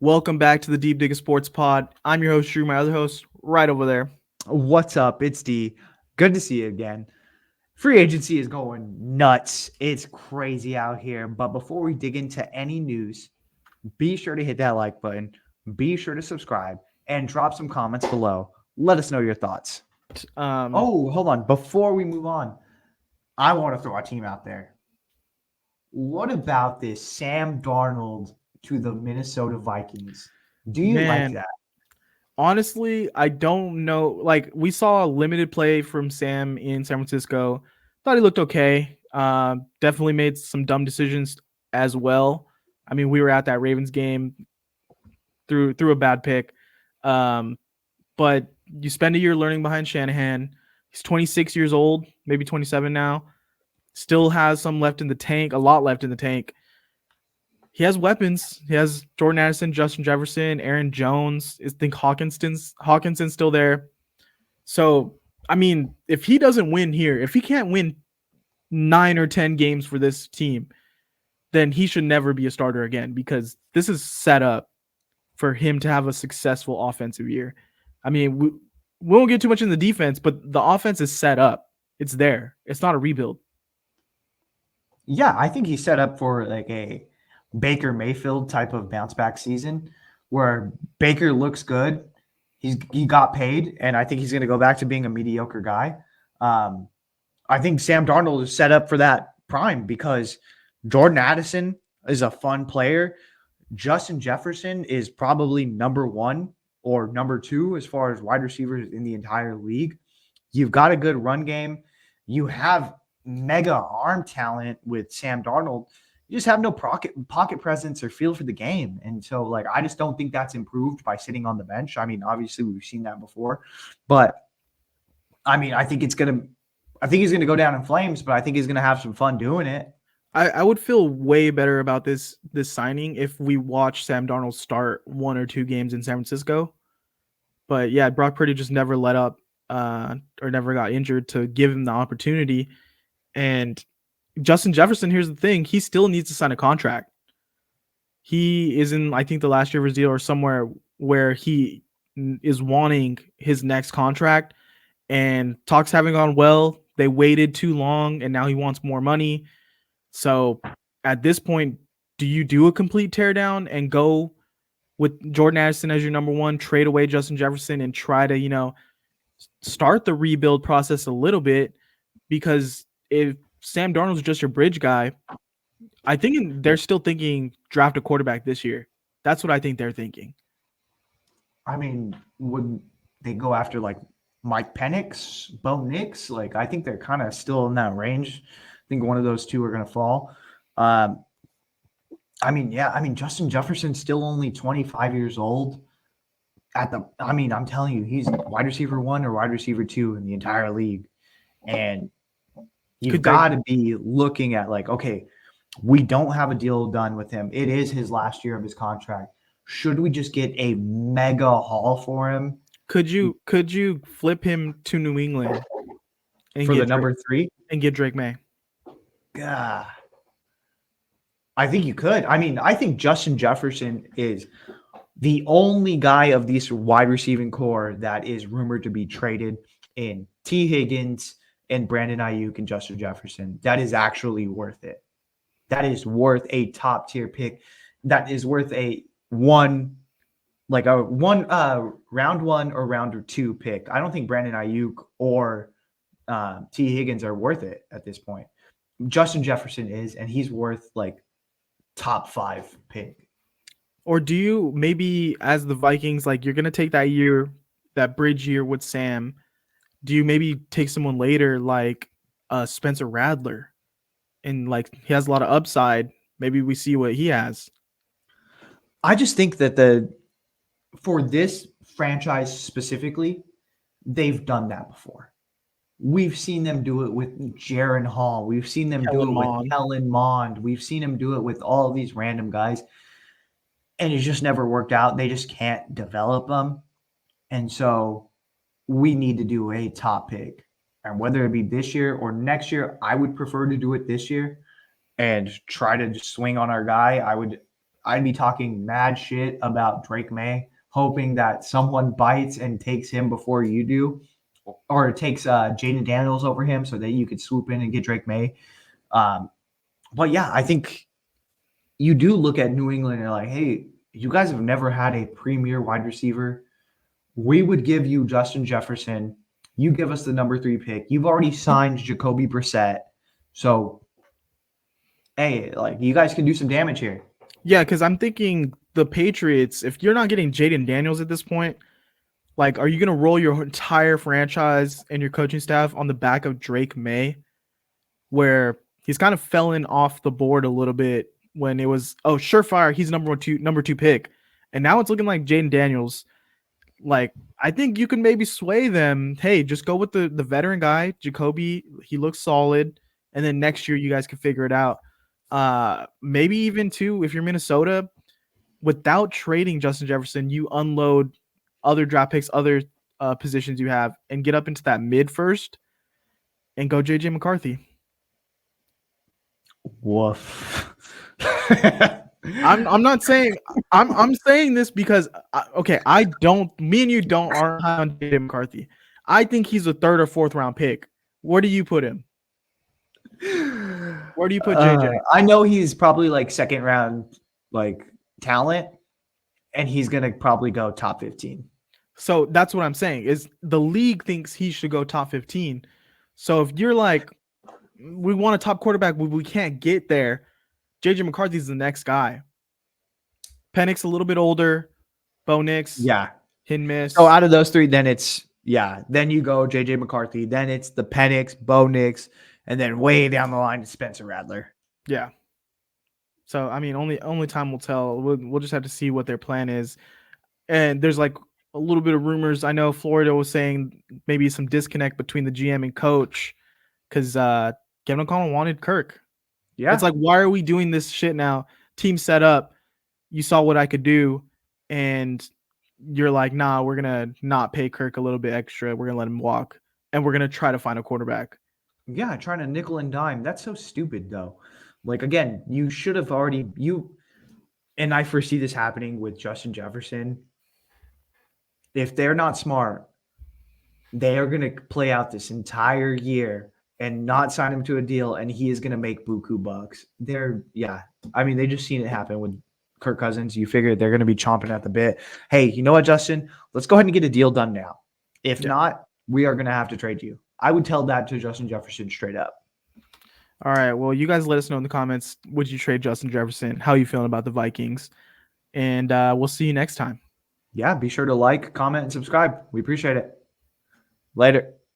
Welcome back to the Deep Digger Sports Pod. I'm your host, Drew, my other host, right over there. What's up? It's D. Good to see you again. Free agency is going nuts. It's crazy out here. But before we dig into any news, be sure to hit that like button, be sure to subscribe, and drop some comments below. Let us know your thoughts. Hold on. Before we move on, I want to throw our team out there. What about this Sam Darnold to the Minnesota Vikings? Do you like that? Honestly, I don't know. Like, we saw a limited play from Sam in San Francisco. Thought he looked okay. Definitely made some dumb decisions as well. I mean, we were at that Ravens game, through a bad pick. But you spend a year learning behind Shanahan. He's 26 years old, maybe 27 now. Still has some left in the tank, a lot left in the tank. He has weapons. He has Jordan Addison, Justin Jefferson, Aaron Jones. I think Hawkinson's still there. So, I mean, if he doesn't win here, if he can't win 9 or 10 games for this team, then he should never be a starter again, because this is set up for him to have a successful offensive year. I mean, we won't get too much in the defense, but the offense is set up. It's there. It's not a rebuild. Yeah, I think he's set up for like a Baker Mayfield type of bounce back season where Baker looks good. He got paid, and I think he's going to go back to being a mediocre guy. I think Sam Darnold is set up for that prime because Jordan Addison is a fun player. Justin Jefferson is probably number 1 or number 2 as far as wide receivers in the entire league. You've got a good run game. You have mega arm talent with Sam Darnold. You just have no pocket presence or feel for the game. And so, like, I just don't think that's improved by sitting on the bench. I mean, obviously we've seen that before, but I mean, I think he's going to go down in flames, but I think he's going to have some fun doing it. I would feel way better about this signing if we watch Sam Darnold start 1 or 2 games in San Francisco. But yeah, Brock Purdy just never let up or never got injured to give him the opportunity. And Justin Jefferson, here's the thing, he still needs to sign a contract. He is in, I think, the last year of his deal or somewhere where he is wanting his next contract, and talks haven't gone well. They waited too long, and now he wants more money. So at this point, do you do a complete teardown and go with Jordan Addison as your number 1, trade away Justin Jefferson, and try to, start the rebuild process a little bit? Because if Sam Darnold's just your bridge guy, I think they're still thinking draft a quarterback this year. That's what I think they're thinking. I mean, would they go after like Mike Penix, Bo Nix? Like, I think they're kind of still in that range. I think one of those two are going to fall. I mean, Justin Jefferson's still only 25 years old. I'm telling you, he's wide receiver 1 or wide receiver 2 in the entire league. And you've got to be looking at like, okay, we don't have a deal done with him. It is his last year of his contract. Should we just get a mega haul for him? Could you flip him to New England and for the number 3 and get Drake May? God, I think you could. I mean, I think Justin Jefferson is the only guy of this wide receiving core that is rumored to be traded in T. Higgins and Brandon Ayuk and Justin Jefferson. That is actually worth it. That is worth a top tier pick. That is worth a round 1 or round 2 pick. I don't think Brandon Ayuk or T. Higgins are worth it at this point. Justin Jefferson is, and he's worth like top 5 pick. Or do you maybe, as the Vikings, like, you're going to take that year, that bridge year with Sam, do you maybe take someone later like Spencer Rattler? And like, he has a lot of upside. Maybe we see what he has. I just think that for this franchise specifically, they've done that before. We've seen them do it with Jaron Hall. We've seen them do it with Kellen Mond. We've seen them do it with all of these random guys. And it just never worked out. They just can't develop them. And so we need to do a top pick. And whether it be this year or next year, I would prefer to do it this year and try to just swing on our guy. I'd be talking mad shit about Drake May, hoping that someone bites and takes him before you do, or takes Jaden Daniels over him so that you could swoop in and get Drake May. But yeah, I think you do look at New England and you're like, hey, you guys have never had a premier wide receiver. We would give you Justin Jefferson. You give us the number 3 pick. You've already signed Jacoby Brissett. So, hey, like, you guys can do some damage here. Yeah, because I'm thinking the Patriots, if you're not getting Jaden Daniels at this point, like, are you going to roll your entire franchise and your coaching staff on the back of Drake May, where he's kind of fallen off the board a little bit when it was, oh, surefire, he's number 2 pick. And now it's looking like Jaden Daniels. Like, I think you can maybe sway them. Hey, just go with the veteran guy, Jacoby. He looks solid. And then next year you guys can figure it out. Maybe even too, if you're Minnesota, without trading Justin Jefferson, you unload other draft picks, other positions you have, and get up into that mid first and go JJ McCarthy. Woof. I'm not saying I'm saying this because me and you aren't high on JJ McCarthy. I think he's a 3rd or 4th round pick. Where do you put him? Where do you put JJ? I know he's probably like 2nd round like talent, and he's gonna probably go top 15. So that's what I'm saying, is the league thinks he should go top 15. So if you're like, we want a top quarterback, we can't get there, JJ McCarthy's the next guy. Penix a little bit older, Bo Nix, Yeah, hit and miss. So out of those 3, then it's then you go JJ McCarthy, then it's the Penix, Bo Nix, and then way down the line to Spencer Rattler. Yeah. So I mean, only time will tell. We'll just have to see what their plan is. And there's like a little bit of rumors. I know Florida was saying maybe some disconnect between the GM and coach because Kevin O'Connell wanted Kirk. Yeah, It's like, why are we doing this shit now? Team set up. You saw what I could do, and you're like, nah, we're gonna not pay Kirk a little bit extra. We're gonna let him walk, and we're gonna try to find a quarterback. Yeah, trying to nickel and dime. That's so stupid, though. Like, again, you should have already and I foresee this happening with Justin Jefferson. If they're not smart, they are going to play out this entire year and not sign him to a deal, and he is going to make buku bucks. I mean, they just seen it happen with Kirk Cousins. You figure they're going to be chomping at the bit. Hey, you know what, Justin? Let's go ahead and get a deal done now. If not, we are going to have to trade you. I would tell that to Justin Jefferson straight up. All right. Well, you guys let us know in the comments. Would you trade Justin Jefferson? How are you feeling about the Vikings? And we'll see you next time. Yeah, be sure to like, comment, and subscribe. We appreciate it. Later.